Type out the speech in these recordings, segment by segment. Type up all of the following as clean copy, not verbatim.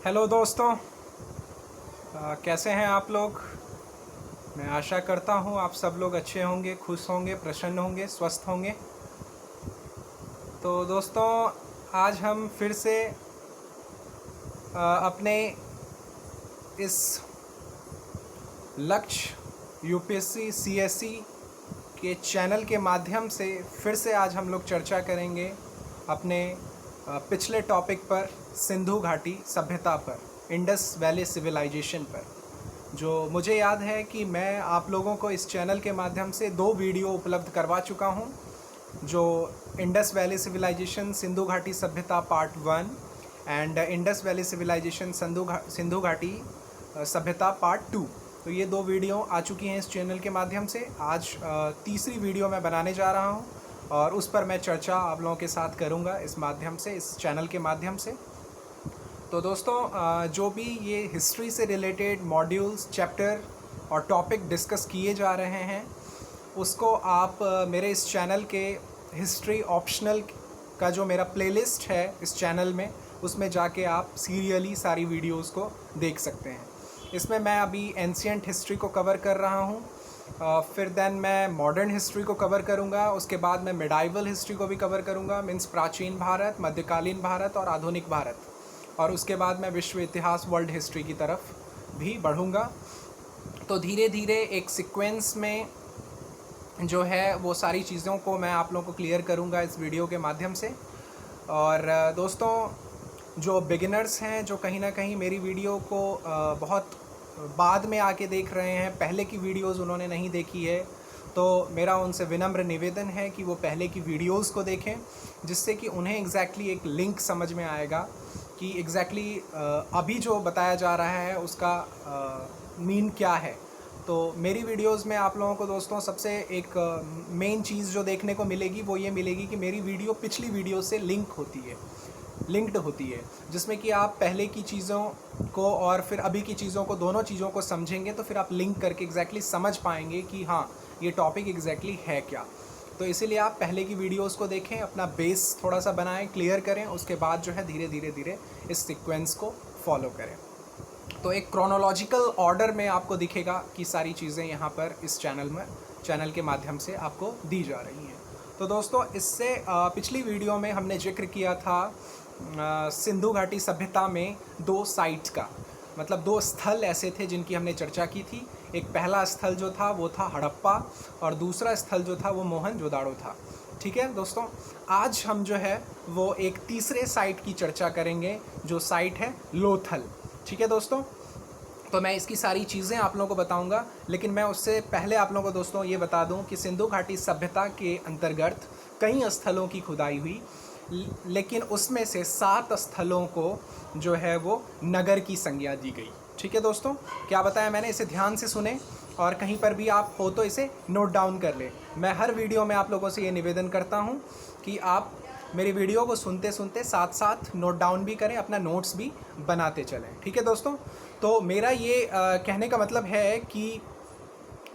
Hello दोस्तों। कैसे हैं आप लोग। मैं आशा करता हूँ आप सब लोग अच्छे होंगे, खुश होंगे, प्रसन्न होंगे, स्वस्थ होंगे। तो दोस्तों, आज हम फिर से अपने इस लक्ष्य यूपीएससी सीएससी के चैनल के माध्यम से फिर से आज हम लोग चर्चा करेंगे अपने पिछले टॉपिक पर, सिंधु घाटी सभ्यता पर, इंडस वैली सिविलाइजेशन पर। जो मुझे याद है कि मैं आप लोगों को इस चैनल के माध्यम से 2 वीडियो उपलब्ध करवा चुका हूं, जो इंडस वैली सिविलाइजेशन सिंधु घाटी सभ्यता part 1 and Indus valley civilisation Sindhu घाटी सभ्यता पार्ट 2। तो ये 2 वीडियो आ चुकी हैं इस चैनल के माध्यम से। आज तीसरी वीडियो मैं बनाने जा रहा हूं और उस पर मैं चर्चा आप लोगों के साथ करूंगा इस माध्यम से, इस चैनल के माध्यम से। तो दोस्तों, जो भी ये हिस्ट्री से रिलेटेड मॉड्यूल्स, चैप्टर और टॉपिक डिस्कस किए जा रहे हैं, उसको आप मेरे इस चैनल के हिस्ट्री ऑप्शनल का जो मेरा प्लेलिस्ट है इस चैनल में, उसमें जाके आप सीरियली सारी वीडियोस को देख सकते हैं। इसमें मैं अभी एंशिएंट हिस्ट्री को कवर कर रहा हूँ, फिर देन मैं मॉडर्न हिस्ट्री को कवर करूँगा, उसके बाद मैं मिडाइवल हिस्ट्री को भी कवर करूँगा, मीन्स प्राचीन भारत, मध्यकालीन भारत और आधुनिक भारत, और उसके बाद मैं विश्व इतिहास, वर्ल्ड हिस्ट्री की तरफ भी बढ़ूँगा। तो धीरे धीरे एक सीक्वेंस में जो है वो सारी चीज़ों को मैं आप लोगों को क्लियर करूँगा इस वीडियो के माध्यम से। और दोस्तों, जो बिगिनर्स हैं, जो कहीं ना कहीं मेरी वीडियो को बहुत बाद में आके देख रहे हैं, पहले की वीडियोस उन्होंने नहीं देखी है, तो मेरा उनसे विनम्र निवेदन है कि वो पहले की वीडियोस को देखें, जिससे कि उन्हें एग्जैक्टली एक लिंक समझ में आएगा कि एग्जैक्टली अभी जो बताया जा रहा है उसका मीन क्या है। तो मेरी वीडियोस में आप लोगों को दोस्तों सबसे एक मेन चीज़ जो देखने को मिलेगी वो ये मिलेगी कि मेरी वीडियो पिछली वीडियो से लिंक्ड होती है, जिसमें कि आप पहले की चीज़ों को और फिर अभी की चीज़ों को, दोनों चीज़ों को समझेंगे तो फिर आप लिंक करके एग्जैक्टली समझ पाएंगे कि हाँ, ये टॉपिक एग्जैक्टली है क्या। तो इसीलिए आप पहले की वीडियोस को देखें, अपना बेस थोड़ा सा बनाएं, क्लियर करें, उसके बाद जो है धीरे धीरे इस सीक्वेंस को फॉलो करें। तो एक क्रोनोलॉजिकल ऑर्डर में आपको दिखेगा कि सारी चीज़ें यहाँ पर इस चैनल के माध्यम से आपको दी जा रही हैं। तो दोस्तों, इससे पिछली वीडियो में हमने जिक्र किया था सिंधु घाटी सभ्यता में 2 साइट्स का, मतलब 2 स्थल ऐसे थे जिनकी हमने चर्चा की थी। एक पहला स्थल जो था वो था हड़प्पा और दूसरा स्थल जो था वो मोहनजोदाड़ो था। ठीक है दोस्तों, आज हम जो है वो एक तीसरे साइट की चर्चा करेंगे, जो साइट है लोथल। ठीक है दोस्तों, तो मैं इसकी सारी चीज़ें आप लोगों को बताऊंगा, लेकिन मैं उससे पहले आप लोगों को दोस्तों ये बता दूं कि सिंधु घाटी सभ्यता के अंतर्गत कई स्थलों की खुदाई हुई, लेकिन उसमें से 7 स्थलों को जो है वो नगर की संज्ञा दी गई। ठीक है दोस्तों, क्या बताया मैंने, इसे ध्यान से सुने और कहीं पर भी आप हो तो इसे नोट डाउन कर ले। मैं हर वीडियो में आप लोगों से ये निवेदन करता हूँ कि आप मेरी वीडियो को सुनते सुनते साथ साथ नोट डाउन भी करें, अपना नोट्स भी बनाते चलें। ठीक है दोस्तों, तो मेरा ये कहने का मतलब है कि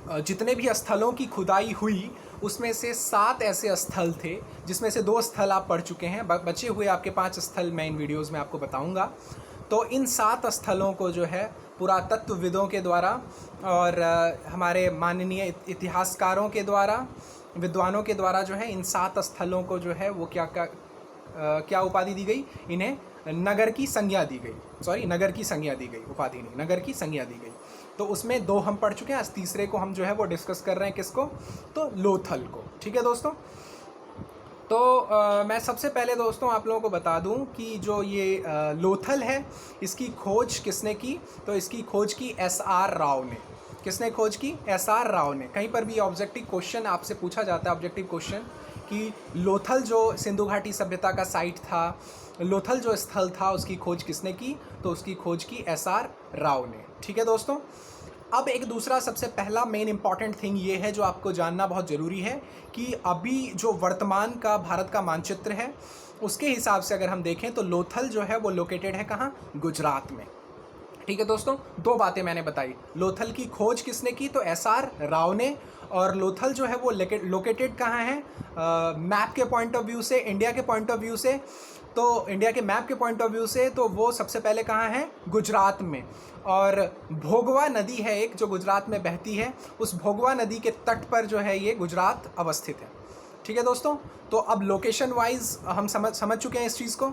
जितने भी स्थलों की खुदाई हुई उसमें से 7 ऐसे स्थल थे, जिसमें से 2 स्थल आप पढ़ चुके हैं, बचे हुए आपके 5 स्थल मैं इन वीडियोज़ में आपको बताऊंगा। तो इन 7 स्थलों को जो है पुरातत्वविदों के द्वारा और हमारे माननीय इतिहासकारों के द्वारा, विद्वानों के द्वारा जो है इन 7 स्थलों को जो है वो क्या उपाधि दी गई, इन्हें नगर की संज्ञा दी गई। सॉरी, नगर की संज्ञा दी गई, उपाधि नहीं, नगर की संज्ञा दी गई। तो उसमें 2 हम पढ़ चुके हैं, आज तीसरे को हम जो है वो डिस्कस कर रहे हैं, किसको, तो लोथल को। ठीक है दोस्तों, तो मैं सबसे पहले दोस्तों आप लोगों को बता दूं कि जो ये लोथल है, इसकी खोज किसने की, तो इसकी खोज की SR राव ने। किसने खोज की, SR राव ने। कहीं पर भी ऑब्जेक्टिव क्वेश्चन आपसे पूछा जाता है, ऑब्जेक्टिव क्वेश्चन, कि लोथल जो सिंधु घाटी सभ्यता का साइट था, लोथल जो स्थल था, उसकी खोज किसने की, तो उसकी खोज की SR राव ने। ठीक है दोस्तों, अब एक दूसरा सबसे पहला मेन इंपॉर्टेंट थिंग ये है जो आपको जानना बहुत ज़रूरी है कि अभी जो वर्तमान का भारत का मानचित्र है उसके हिसाब से अगर हम देखें तो लोथल जो है वो लोकेटेड है कहाँ, गुजरात में। ठीक है दोस्तों, 2 बातें मैंने बताई। लोथल की खोज किसने की, तो SR राव ने। और लोथल जो है वो लोकेटेड कहाँ है, मैप के पॉइंट ऑफ व्यू से, इंडिया के पॉइंट ऑफ व्यू से, तो इंडिया के मैप के पॉइंट ऑफ व्यू से तो वो सबसे पहले कहाँ है, गुजरात में। और भोगवा नदी है एक जो गुजरात में बहती है, उस भोगवा नदी के तट पर जो है ये गुजरात अवस्थित है। ठीक है दोस्तों, तो अब लोकेशन वाइज हम समझ चुके हैं इस चीज़ को।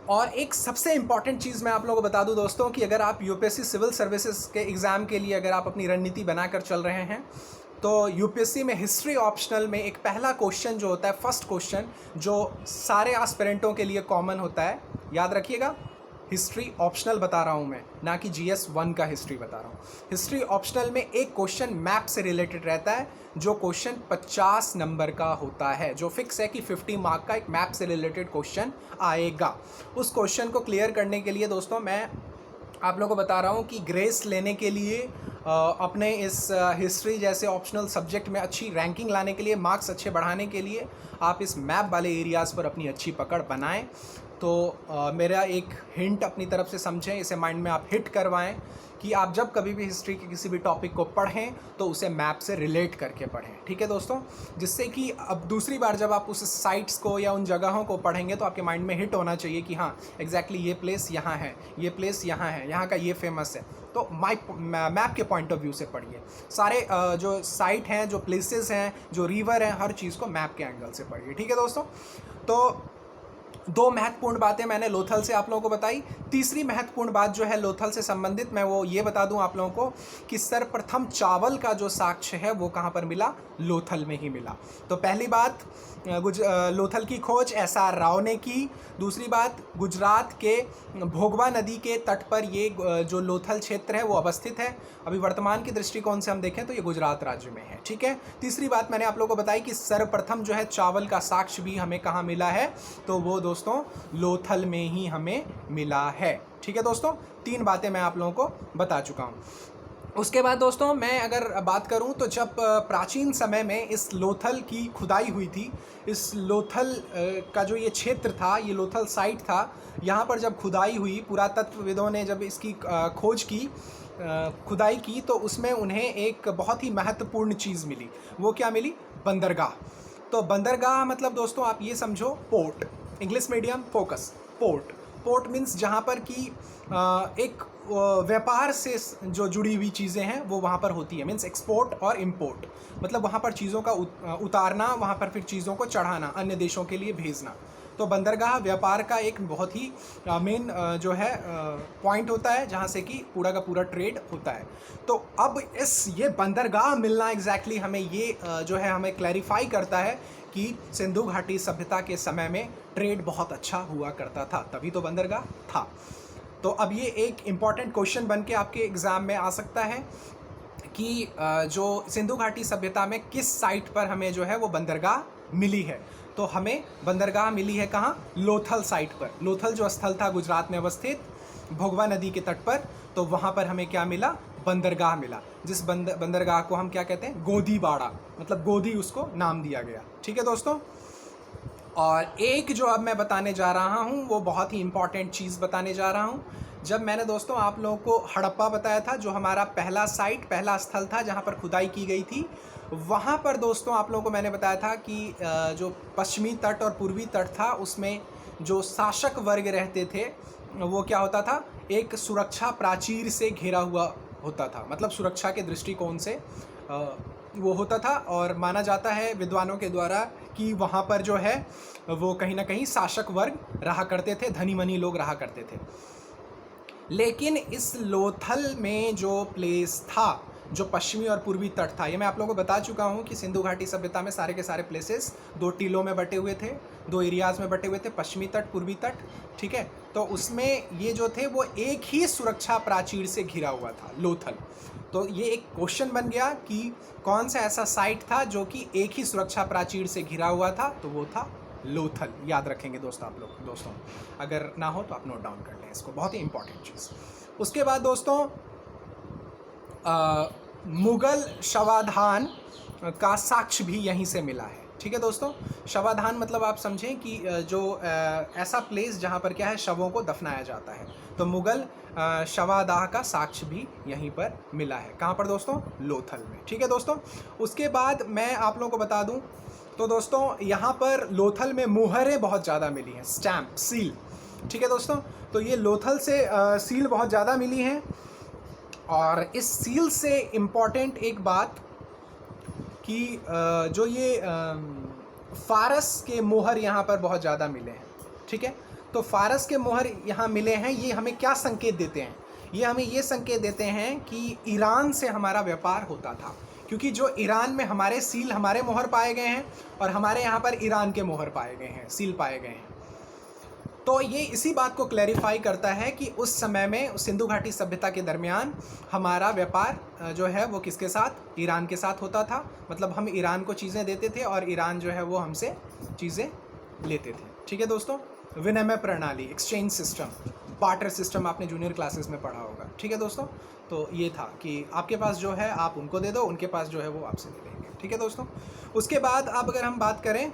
और एक सबसे इम्पॉर्टेंट चीज़ मैं आप लोगों को बता दूं दोस्तों कि अगर आप यूपीएससी सिविल सर्विसेज के एग्ज़ाम के लिए अगर आप अपनी रणनीति बनाकर चल रहे हैं तो यूपीएससी में हिस्ट्री ऑप्शनल में एक पहला क्वेश्चन जो होता है, फर्स्ट क्वेश्चन जो सारे एस्पिरेंटों के लिए कॉमन होता है, याद रखिएगा, हिस्ट्री ऑप्शनल बता रहा हूँ मैं, ना कि GS 1 का हिस्ट्री बता रहा हूँ। हिस्ट्री ऑप्शनल में एक क्वेश्चन मैप से रिलेटेड रहता है जो क्वेश्चन 50 नंबर का होता है, जो फिक्स है कि 50 मार्क का एक मैप से रिलेटेड क्वेश्चन आएगा। उस क्वेश्चन को क्लियर करने के लिए दोस्तों मैं आप लोगों को बता रहा हूँ कि ग्रेस लेने के लिए अपने इस हिस्ट्री जैसे ऑप्शनल सब्जेक्ट में अच्छी रैंकिंग लाने के लिए, मार्क्स अच्छे बढ़ाने के लिए आप इस मैप वाले एरियाज़ पर अपनी अच्छी पकड़ बनाएं। तो मेरा एक हिंट अपनी तरफ से समझें, इसे माइंड में आप हिट करवाएं कि आप जब कभी भी हिस्ट्री के किसी भी टॉपिक को पढ़ें तो उसे मैप से रिलेट करके पढ़ें। ठीक है दोस्तों, जिससे कि अब दूसरी बार जब आप उस साइट्स को या उन जगहों को पढ़ेंगे तो आपके माइंड में हिट होना चाहिए कि हाँ एग्जैक्टली ये प्लेस यहाँ है, ये प्लेस यहाँ है, यहाँ का ये फेमस है। तो मैप के पॉइंट ऑफ व्यू से पढ़िए, सारे जो साइट हैं, जो प्लेसेस हैं, जो रिवर हैं, हर चीज़ को मैप के एंगल से पढ़िए। ठीक है दोस्तों, तो दो महत्वपूर्ण बातें मैंने लोथल से आप लोगों को बताई। तीसरी महत्वपूर्ण बात जो है लोथल से संबंधित, मैं वो ये बता दूं आप लोगों को कि सर्वप्रथम चावल का जो साक्ष्य है वो कहाँ पर मिला, लोथल में ही मिला। तो पहली बात लोथल की खोज SR राव ने की। दूसरी बात, गुजरात के भोगवा नदी के तट पर ये जो लोथल क्षेत्र है वो अवस्थित है। अभी वर्तमान के दृष्टिकोण से हम देखें तो ये गुजरात राज्य में है। ठीक है, तीसरी बात मैंने आप लोगों को बताई कि सर्वप्रथम जो है चावल का साक्ष्य भी हमें कहाँ मिला है, तो वो दोस्तों लोथल में ही हमें मिला है। ठीक है दोस्तों, तीन बातें मैं आप लोगों को बता चुका हूँ। उसके बाद दोस्तों मैं अगर बात करूं तो जब प्राचीन समय में इस लोथल की खुदाई हुई थी, इस लोथल का जो ये क्षेत्र था, ये लोथल साइट था, यहाँ पर जब खुदाई हुई, पुरातत्वविदों ने जब इसकी खोज की, खुदाई की, तो उसमें उन्हें एक बहुत ही महत्वपूर्ण चीज़ मिली। वो क्या मिली, बंदरगाह। तो बंदरगाह मतलब दोस्तों आप ये समझो port, English medium focus, port. Port means जहाँ पर कि एक व्यापार से जो जुड़ी हुई चीज़ें हैं वो वहाँ पर होती है, मीन्स एक्सपोर्ट और इंपोर्ट, मतलब वहाँ पर चीज़ों का उतारना, वहाँ पर फिर चीज़ों को चढ़ाना, अन्य देशों के लिए भेजना। तो बंदरगाह व्यापार का एक बहुत ही मेन जो है पॉइंट होता है जहाँ से कि पूरा का पूरा ट्रेड होता है। तो अब ये बंदरगाह मिलना एग्जैक्टली हमें ये जो है हमें क्लैरिफाई करता है कि सिंधु घाटी सभ्यता के समय में ट्रेड बहुत अच्छा हुआ करता था, तभी तो बंदरगाह था। तो अब ये एक इम्पॉर्टेंट क्वेश्चन बन के आपके एग्ज़ाम में आ सकता है कि जो सिंधु घाटी सभ्यता में किस साइट पर हमें जो है वो बंदरगाह मिली है। तो हमें बंदरगाह मिली है कहाँ, लोथल साइट पर। लोथल जो स्थल था गुजरात में अवस्थित भोगवा नदी के तट पर, तो वहाँ पर हमें क्या मिला, बंदरगाह मिला, जिस बंदरगाह को हम क्या कहते हैं, गोदीबाड़ा, मतलब गोदी उसको नाम दिया गया। ठीक है दोस्तों, और एक जो अब मैं बताने जा रहा हूँ वो बहुत ही इम्पॉर्टेंट चीज़ बताने जा रहा हूँ। जब मैंने दोस्तों आप लोगों को हड़प्पा बताया था, जो हमारा पहला साइट, पहला स्थल था जहाँ पर खुदाई की गई थी, वहाँ पर दोस्तों आप लोगों को मैंने बताया था कि जो पश्चिमी तट और पूर्वी तट था उसमें जो शासक वर्ग रहते थे वो क्या होता था, एक सुरक्षा प्राचीर से घिरा हुआ होता था, मतलब सुरक्षा के दृष्टिकोण से वो होता था। और माना जाता है विद्वानों के द्वारा कि वहाँ पर जो है वो कहीं ना कहीं शासक वर्ग रहा करते थे, धनी मनी लोग रहा करते थे। लेकिन इस लोथल में जो प्लेस था, जो पश्चिमी और पूर्वी तट था, ये मैं आप लोगों को बता चुका हूँ कि सिंधु घाटी सभ्यता में सारे के सारे प्लेसेस दो टीलों में बटे हुए थे, दो एरियाज़ में बटे हुए थे, पश्चिमी तट, पूर्वी तट। ठीक है, तो उसमें ये जो थे वो एक ही सुरक्षा प्राचीर से घिरा हुआ था, लोथल। तो ये एक क्वेश्चन बन गया कि कौन सा ऐसा साइट था जो कि एक ही सुरक्षा प्राचीर से घिरा हुआ था, तो वो था लोथल। याद रखेंगे दोस्तों आप लोग, दोस्तों अगर ना हो तो आप नोट डाउन कर लें इसको, बहुत ही इंपॉर्टेंट चीज़। उसके बाद दोस्तों मुगल शवाधान का साक्ष्य भी यहीं से मिला है। ठीक है दोस्तों, शवाधान मतलब आप समझें कि जो ऐसा प्लेस जहाँ पर क्या है, शवों को दफनाया जाता है, तो मुगल शवादाह का साक्ष्य भी यहीं पर मिला है। कहाँ पर दोस्तों, लोथल में। ठीक है दोस्तों, उसके बाद मैं आप लोगों को बता दूं तो दोस्तों यहाँ पर लोथल में मुहरें बहुत ज़्यादा मिली हैं, स्टैम्प, सील। ठीक है दोस्तों, तो ये लोथल से सील बहुत ज़्यादा मिली हैं। और इस सील से इम्पॉर्टेंट एक बात कि जो ये फारस के मोहर यहाँ पर बहुत ज़्यादा मिले हैं। ठीक है, तो फारस के मोहर यहाँ मिले हैं, ये हमें क्या संकेत देते हैं? ये हमें ये संकेत देते हैं कि ईरान से हमारा व्यापार होता था, क्योंकि जो ईरान में हमारे सील, हमारे मोहर पाए गए हैं और हमारे यहाँ पर ईरान के मोहर पाए गए हैं, सील पाए गए हैं। तो ये इसी बात को क्लैरिफाई करता है कि उस समय में सिंधु घाटी सभ्यता के दरमियान हमारा व्यापार जो है वो किसके साथ? ईरान के साथ होता था। मतलब हम ईरान को चीज़ें देते थे और ईरान जो है वो हमसे चीज़ें लेते थे। ठीक है दोस्तों, विनिमय प्रणाली, एक्सचेंज सिस्टम, बार्टर सिस्टम आपने जूनियर क्लासेस में पढ़ा होगा। ठीक है दोस्तों, तो ये था कि आपके पास जो है आप उनको दे दो, उनके पास जो है वो आपसे ले लेंगे। ठीक है दोस्तों, उसके बाद अब अगर हम बात करें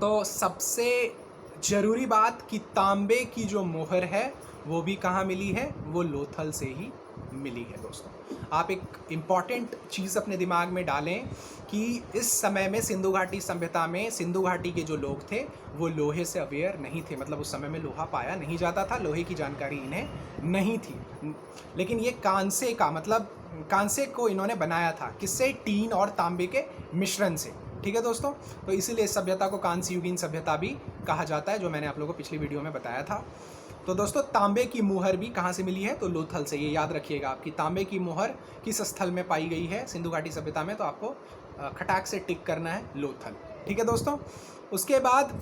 तो सबसे ज़रूरी बात कि तांबे की जो मोहर है वो भी कहाँ मिली है? वो लोथल से ही मिली है। दोस्तों आप एक इम्पॉर्टेंट चीज़ अपने दिमाग में डालें कि इस समय में सिंधु घाटी सभ्यता में सिंधु घाटी के जो लोग थे वो लोहे से अवेयर नहीं थे। मतलब उस समय में लोहा पाया नहीं जाता था, लोहे की जानकारी इन्हें नहीं थी। लेकिन ये कांसे का, मतलब कांसे को इन्होंने बनाया था, किससे? टीन और तांबे के मिश्रण से। ठीक है दोस्तों, तो इसीलिए इस सभ्यता को कांस्य युगीन सभ्यता भी कहा जाता है, जो मैंने आप लोगों को पिछली वीडियो में बताया था। तो दोस्तों तांबे की मुहर भी कहाँ से मिली है? तो लोथल से। ये याद रखिएगा आपकी तांबे की मुहर किस स्थल में पाई गई है सिंधु घाटी सभ्यता में? तो आपको खटाक से टिक करना है लोथल। ठीक है दोस्तों, उसके बाद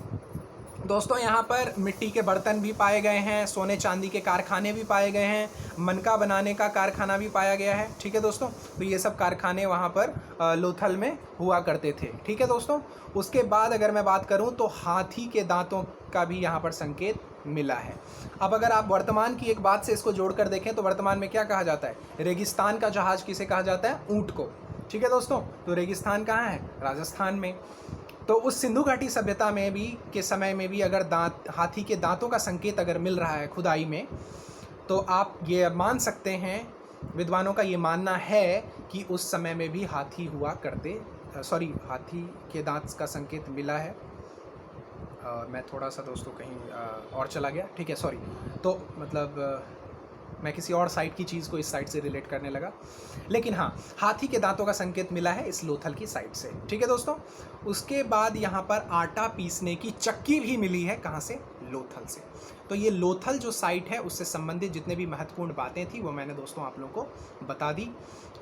दोस्तों यहाँ पर मिट्टी के बर्तन भी पाए गए हैं, सोने चांदी के कारखाने भी पाए गए हैं, मनका बनाने का कारखाना भी पाया गया है। ठीक है दोस्तों, तो ये सब कारखाने वहाँ पर लोथल में हुआ करते थे। ठीक है दोस्तों, उसके बाद अगर मैं बात करूँ तो हाथी के दांतों का भी यहाँ पर संकेत मिला है। अब अगर आप वर्तमान की एक बात से इसको जोड़कर देखें तो वर्तमान में क्या कहा जाता है? रेगिस्तान का जहाज किसे कहा जाता है? ऊँट को। ठीक है दोस्तों, तो रेगिस्तान कहाँ है? राजस्थान में। तो उस सिंधु घाटी सभ्यता में भी के समय में भी अगर हाथी के दांतों का संकेत अगर मिल रहा है खुदाई में, तो आप ये मान सकते हैं, विद्वानों का ये मानना है कि उस समय में भी हाथी हुआ करते, हाथी के दांत का संकेत मिला है। मैं थोड़ा सा दोस्तों कहीं और चला गया। ठीक है, सॉरी। तो मतलब मैं किसी और साइड की चीज़ को इस साइड से रिलेट करने लगा, लेकिन हाँ, हाथी के दांतों का संकेत मिला है इस लोथल की साइड से। ठीक है दोस्तों, उसके बाद यहाँ पर आटा पीसने की चक्की भी मिली है, कहाँ से? लोथल से। तो ये लोथल जो साइट है उससे संबंधित जितने भी महत्वपूर्ण बातें थी वो मैंने दोस्तों आप लोगों को बता दी।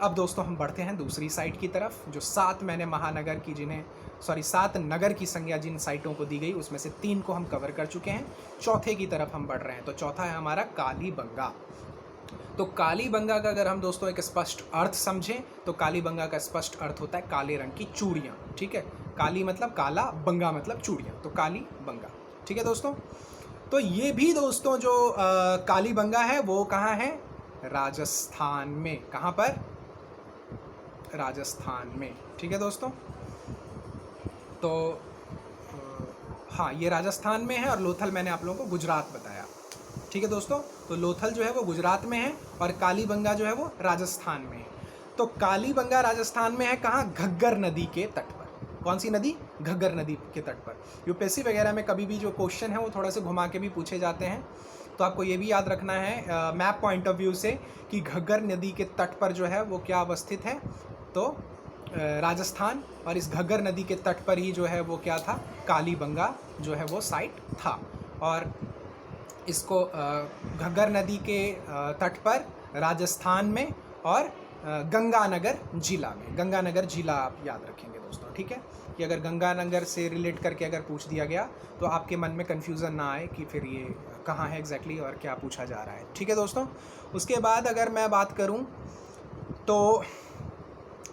अब दोस्तों हम बढ़ते हैं दूसरी साइट की तरफ, जो 7 मैंने महानगर की 7 नगर की संज्ञा जिन साइटों को दी गई उसमें से 3 को हम कवर कर चुके हैं, चौथे की तरफ हम बढ़ रहे हैं। तो चौथा है हमारा कालीबंगा। तो कालीबंगा का अगर हम दोस्तों एक स्पष्ट अर्थ समझें तो कालीबंगा का स्पष्ट अर्थ होता है काले रंग की चूड़ियाँ। ठीक है, काली मतलब काला, बंगा मतलब चूड़ियाँ, तो कालीबंगा। ठीक है दोस्तों, तो ये भी दोस्तों जो कालीबंगा है वो कहाँ है? राजस्थान में। कहाँ पर? राजस्थान में। ठीक है दोस्तों, तो हाँ, ये राजस्थान में है और लोथल मैंने आप लोगों को गुजरात बताया। ठीक है दोस्तों, तो लोथल जो है वो गुजरात में है और कालीबंगा जो है वो राजस्थान में है। तो कालीबंगा राजस्थान में है, कहाँ? घग्गर नदी के तट पर। कौन सी नदी? घग्गर नदी के तट पर। यूपीएससी वगैरह में कभी भी जो क्वेश्चन है वो थोड़ा सा घुमा के भी पूछे जाते हैं, तो आपको ये भी याद रखना है मैप पॉइंट ऑफ व्यू से कि घग्गर नदी के तट पर जो है वो क्या अवस्थित है? तो राजस्थान। और इस घग्गर नदी के तट पर ही जो है वो क्या था? कालीबंगा जो है वो साइट था। और इसको घग्गर नदी के तट पर राजस्थान में और गंगानगर जिला में। गंगानगर जिला आप याद रखेंगे दोस्तों। ठीक है, कि अगर गंगानगर से रिलेट करके अगर पूछ दिया गया तो आपके मन में कन्फ्यूज़न ना आए कि फिर ये कहाँ है एग्जैक्टली और क्या पूछा जा रहा है। ठीक है दोस्तों, उसके बाद अगर मैं बात करूँ तो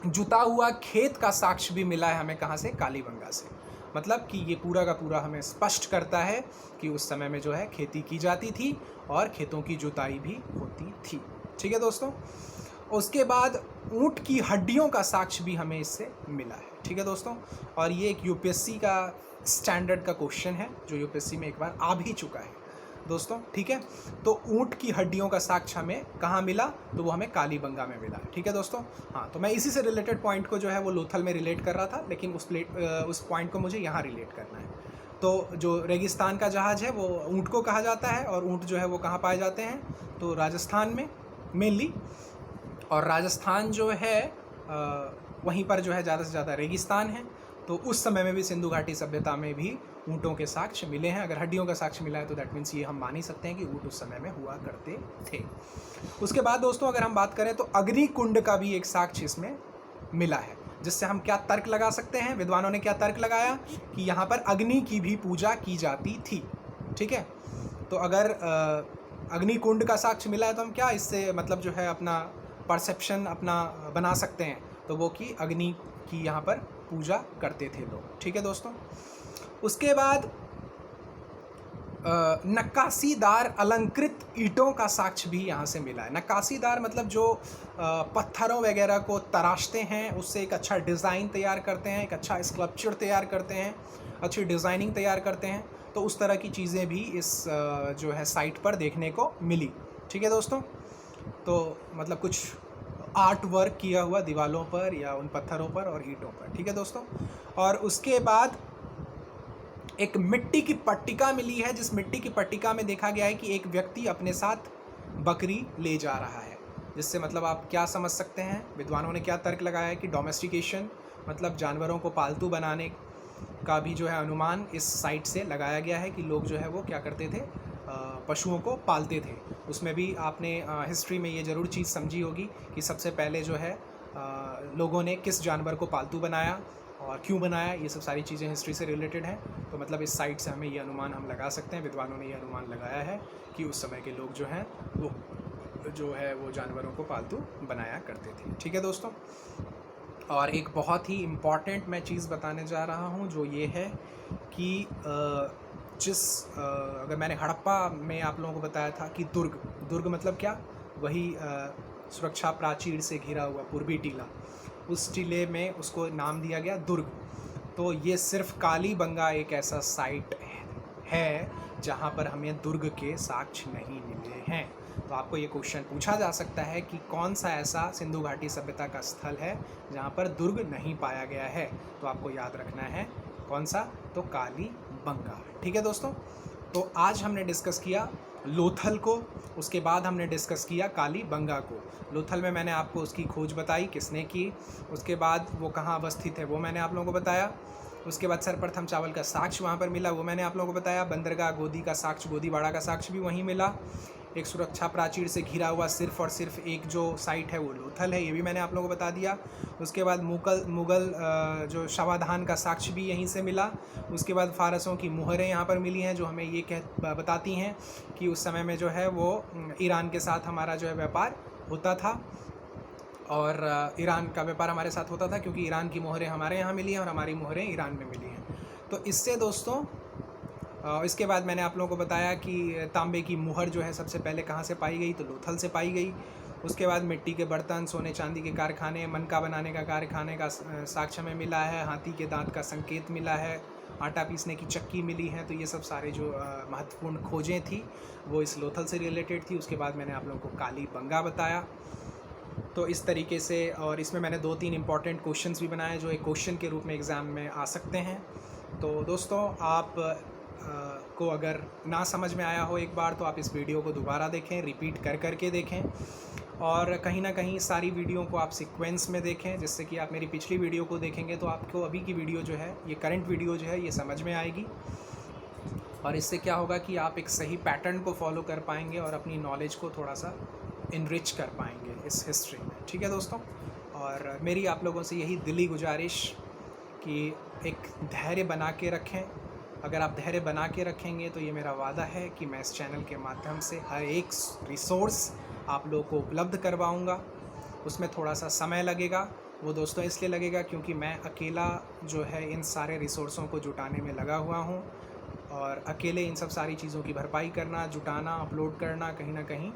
जुता हुआ खेत का साक्ष्य भी मिला है हमें, कहाँ से? कालीबंगा से। मतलब कि ये पूरा का पूरा हमें स्पष्ट करता है कि उस समय में जो है खेती की जाती थी और खेतों की जुताई भी होती थी। ठीक है दोस्तों, उसके बाद ऊँट की हड्डियों का साक्ष्य भी हमें इससे मिला है। ठीक है दोस्तों, और ये एक यूपीएससी का स्टैंडर्ड का क्वेश्चन है जो यूपीएससी में एक बार आ भी चुका है। दोस्तों, ठीक है। तो ऊँट की हड्डियों का साक्ष्य हमें कहाँ मिला, तो वो हमें कालीबंगा में मिला, ठीक है दोस्तों। हाँ, तो मैं इसी से रिलेटेड पॉइंट को जो है वो लोथल में रिलेट कर रहा था, लेकिन उस पॉइंट को मुझे यहाँ रिलेट करना है। तो जो रेगिस्तान का जहाज़ है वो ऊँट को कहा जाता है, और ऊँट जो है वो कहाँ पाए जाते हैं, तो राजस्थान में मेनली। और राजस्थान जो है वहीं पर जो है ज़्यादा से ज़्यादा रेगिस्तान है। तो उस समय में भी सिंधु घाटी सभ्यता में भी ऊँटों के साक्ष्य मिले हैं। अगर हड्डियों का साक्ष्य मिला है तो दैट मीन्स ये हम मान ही सकते हैं कि ऊँट उस समय में हुआ करते थे। उसके बाद दोस्तों अगर हम बात करें तो अग्निकुंड का भी एक साक्ष्य इसमें मिला है, जिससे हम क्या तर्क लगा सकते हैं, विद्वानों ने क्या तर्क लगाया कि यहाँ पर अग्नि की भी पूजा की जाती थी, ठीक है। तो अगर अग्निकुंड का साक्ष्य मिला है तो हम क्या इससे मतलब जो है अपना परसेप्शन अपना बना सकते हैं, तो वो कि अग्नि की यहाँ पर पूजा करते थे लोग, ठीक है दोस्तों। उसके बाद नक्काशीदार अलंकृत ईंटों का साक्ष्य भी यहाँ से मिला है। नक्काशीदार मतलब जो पत्थरों वगैरह को तराशते हैं, उससे एक अच्छा डिज़ाइन तैयार करते हैं, एक अच्छा स्कल्पचर तैयार करते हैं, अच्छी डिज़ाइनिंग तैयार करते हैं। तो उस तरह की चीज़ें भी इस जो है साइट पर देखने को मिली, ठीक है दोस्तों। तो मतलब कुछ आर्ट वर्क किया हुआ दीवारों पर या उन पत्थरों पर और ईंटों पर, ठीक है दोस्तों। और उसके बाद एक मिट्टी की पट्टिका मिली है, जिस मिट्टी की पट्टिका में देखा गया है कि एक व्यक्ति अपने साथ बकरी ले जा रहा है, जिससे मतलब आप क्या समझ सकते हैं, विद्वानों ने क्या तर्क लगाया है कि डोमेस्टिकेशन मतलब जानवरों को पालतू बनाने का भी जो है अनुमान इस साइट से लगाया गया है कि लोग जो है वो क्या करते थे, पशुओं को पालते थे। उसमें भी आपने हिस्ट्री में ये ज़रूर चीज़ समझी होगी कि सबसे पहले जो है लोगों ने किस जानवर को पालतू बनाया और क्यों बनाया, ये सब सारी चीज़ें हिस्ट्री से रिलेटेड हैं। तो मतलब इस साइट से हमें ये अनुमान हम लगा सकते हैं, विद्वानों ने ये अनुमान लगाया है कि उस समय के लोग जो हैं वो जो है वो जानवरों को पालतू बनाया करते थे, ठीक है दोस्तों। और एक बहुत ही इम्पॉर्टेंट मैं चीज़ बताने जा रहा हूँ, जो ये है कि अगर मैंने हड़प्पा में आप लोगों को बताया था कि दुर्ग मतलब क्या, वही सुरक्षा प्राचीर से घिरा हुआ पूर्वी टीला, उस टीले में उसको नाम दिया गया दुर्ग। तो ये सिर्फ कालीबंगा एक ऐसा साइट है जहाँ पर हमें दुर्ग के साक्ष्य नहीं मिले हैं। तो आपको ये क्वेश्चन पूछा जा सकता है कि कौन सा ऐसा सिंधु घाटी सभ्यता का स्थल है जहाँ पर दुर्ग नहीं पाया गया है। तो आपको याद रखना है कौन सा, तो कालीबंगा, ठीक है दोस्तों। तो आज हमने डिस्कस किया लोथल को, उसके बाद हमने डिस्कस किया कालीबंगा को। लोथल में मैंने आपको उसकी खोज बताई किसने की, उसके बाद वो कहाँ अवस्थित है वो मैंने आप लोगों को बताया। उसके बाद सर्वप्रथम चावल का साक्ष्य वहाँ पर मिला, वो मैंने आप लोगों को बताया। बंदरगाह गोदी का साक्ष्य, गोदीबाड़ा का साक्ष्य भी वहीं मिला। एक सुरक्षा प्राचीर से घिरा हुआ सिर्फ और सिर्फ एक जो साइट है वो लोथल है, ये भी मैंने आप लोगों को बता दिया। उसके बाद मुगल जो शवाधान का साक्ष्य भी यहीं से मिला। उसके बाद फारसों की मुहरें यहाँ पर मिली हैं, जो हमें ये बताती हैं कि उस समय में जो है वो ईरान के साथ हमारा जो है व्यापार होता था, और ईरान का व्यापार हमारे साथ होता था क्योंकि ईरान की मोहरें हमारे यहाँ मिली हैं और हमारी मोहरें ईरान में मिली हैं। तो इससे दोस्तों इसके बाद मैंने आप लोगों को बताया कि तांबे की मुहर जो है सबसे पहले कहाँ से पाई गई, तो लोथल से पाई गई। उसके बाद मिट्टी के बर्तन, सोने चांदी के कारखाने, मनका बनाने का कारखाने का साक्ष्य में मिला है। हाथी के दांत का संकेत मिला है, आटा पीसने की चक्की मिली है। तो ये सब सारे जो महत्वपूर्ण खोजें थी वो इस लोथल से रिलेटेड थी। उसके बाद मैंने आप लोगों को कालीबंगा बताया। तो इस तरीके से, और इसमें मैंने 2-3 इंपॉर्टेंट क्वेश्चंस भी बनाए जो एक क्वेश्चन के रूप में एग्ज़ाम में आ सकते हैं। तो दोस्तों आप को अगर ना समझ में आया हो एक बार, तो आप इस वीडियो को दोबारा देखें, रिपीट कर के देखें, और कहीं ना कहीं सारी वीडियो को आप सीक्वेंस में देखें, जिससे कि आप मेरी पिछली वीडियो को देखेंगे तो आपको अभी की वीडियो जो है, ये करंट वीडियो जो है, ये समझ में आएगी। और इससे क्या होगा कि आप एक सही पैटर्न को फॉलो कर पाएंगे और अपनी नॉलेज को थोड़ा सा इनरिच कर पाएंगे इस हिस्ट्री में, ठीक है दोस्तों। और मेरी आप लोगों से यही दिली गुजारिश कि एक धैर्य बना के रखें। अगर आप धैर्य बना के रखेंगे तो ये मेरा वादा है कि मैं इस चैनल के माध्यम से हर एक रिसोर्स आप लोगों को उपलब्ध करवाऊंगा। उसमें थोड़ा सा समय लगेगा, वो दोस्तों इसलिए लगेगा क्योंकि मैं अकेला जो है इन सारे रिसोर्सों को जुटाने में लगा हुआ हूँ, और अकेले इन सब सारी चीज़ों की भरपाई करना, जुटाना, अपलोड करना, कहीं ना कहीं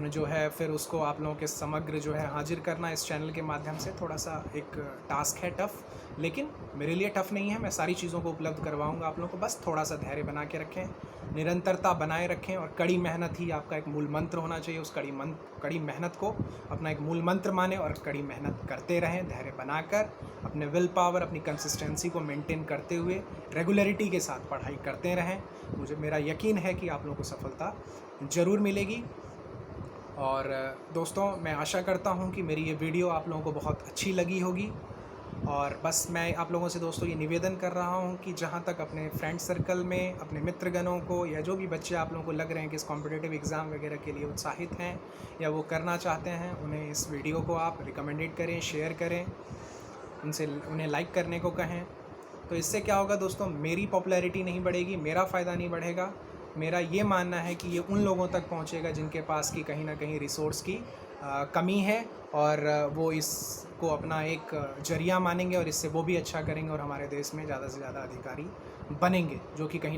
जो है फिर उसको आप लोगों के समग्र जो है हाजिर करना इस चैनल के माध्यम से थोड़ा सा एक टास्क है, टफ़। लेकिन मेरे लिए टफ़ नहीं है, मैं सारी चीज़ों को उपलब्ध करवाऊंगा आप लोगों को। बस थोड़ा सा धैर्य बना के रखें निरंतरता बनाए रखें और कड़ी मेहनत ही आपका एक मूल मंत्र होना चाहिए। उस कड़ी मेहनत को अपना एक मूल मंत्र माने और कड़ी मेहनत करते रहें, धैर्य बनाकर अपने विल पावर, अपनी कंसिस्टेंसी को मेंटेन करते हुए रेगुलरिटी के साथ पढ़ाई करते रहें। मेरा यकीन है कि आप लोगों को सफलता ज़रूर मिलेगी। और दोस्तों, मैं आशा करता हूं कि मेरी ये वीडियो आप लोगों को बहुत अच्छी लगी होगी। और बस मैं आप लोगों से दोस्तों ये निवेदन कर रहा हूं कि जहां तक अपने फ्रेंड सर्कल में अपने मित्रगणों को या जो भी बच्चे आप लोगों को लग रहे हैं कि इस कॉम्पिटिटिव एग्ज़ाम वगैरह के लिए उत्साहित हैं या वो करना चाहते हैं, उन्हें इस वीडियो को आप रिकमेंडेड करें, शेयर करें, उन्हें लाइक करने को कहें। तो इससे क्या होगा दोस्तों, मेरी पॉपुलैरिटी नहीं बढ़ेगी, मेरा फ़ायदा नहीं बढ़ेगा। मेरा ये मानना है कि ये उन लोगों तक पहुंचेगा जिनके पास की कहीं ना कहीं रिसोर्स की कमी है और वो इसको अपना एक जरिया मानेंगे और इससे वो भी अच्छा करेंगे और हमारे देश में ज़्यादा से ज़्यादा अधिकारी बनेंगे, जो कि कहीं